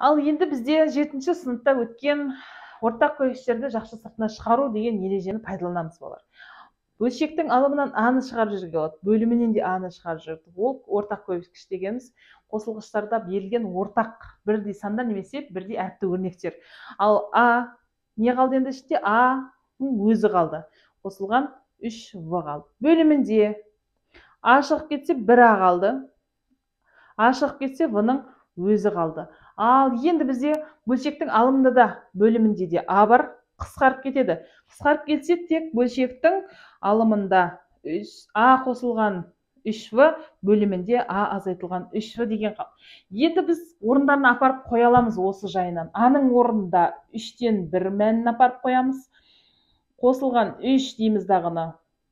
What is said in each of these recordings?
Ал енді бізде 7-ші сыныпта өткен ортақ көйгіштерді жақшы сыртына шығару деген ережені пайдаланамыз болар. Бөлшектің алымынан аны шығарып жүруге болады, бөлімінен де аны шығарып жүруге. Ол ортақ көйгіш дегеніміз қосылғыштарда берілген ортақ бірдей сандар немесе бірдей әріпті өрнектер. Ал А не қалды енді ішінде? А-ның өзі қалды. Қосылған 3В қалды. Бөлімінде А шығып кетсе 1А қалды. А шығып кетсе В-ның өзі қалды. Ал енді бізде бөлшектің алымында да бөлімінде де А бар, қысқарып кетеді. Қысқарып кетсе тек бөлшектің алымында А қосылған 3В, бөлімінде А азайтылған 3В деген қалды. Енді біз орындарына апарып қоя аламыз осы жайынан. А-ның орнында 3-тен 1 мәнін апарып қоямыз. Қосылған 3 дейміз дағыны.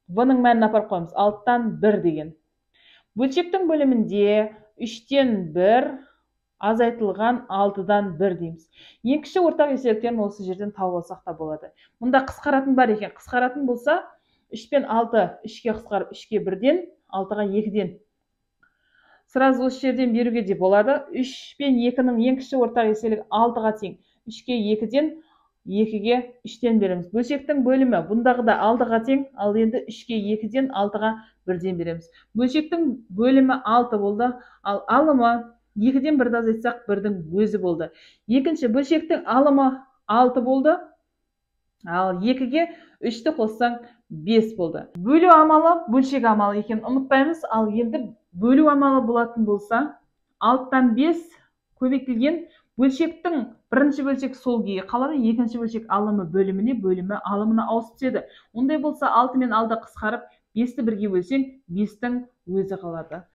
В-ның мәнін апарып қоямыз. 6-тан 1 деген. Бөлшектің бөлімінде 3-тен 1 азайтылған 6-дан 1 дейміз. Ең кіші ортақ еселіктерін осы жерден тауып алсақ та болады. Мұнда қысқаратын бар екен. Қысқаратын болса 3 пен 6 3-ке қысқарып 3-ке 1-ден, 6-ға 2-ден. Сразу осы жерден беруге де болады. 3 пен 2-ның ең кіші ортақ еселігі 6-ға тең. 3-ке 2-ден, 2-ге 3-тен береміз. Бөлшектің бөлімі бұндағы да 6-ға тең, ал енді 3-ке 2-ден, 6-ға 1-ден береміз. Бөлшектің бөлімі 6 болды, ал алымы 2-ден 1-ді азайтсақ 1-дің өзі болды. Екінші бөлшектің алымы 6 болды, ал 2-ге 3-ті қоссаң 5 болды. Бөлу амалы бөлшек амалы екен ұмытпаймыз. Ал енді бөлу амалы болатын болса 6-тан 5 көбейтілген бөлшектің бірінші бөлшек сол күйі қалады, екінші бөлшек алымы бөліміне, бөлімі алымына ауысып түседі. Ондай болса 6 мен 6 қысқарып 5-ті 1-ге бөлсең 5-тің өзі қалады.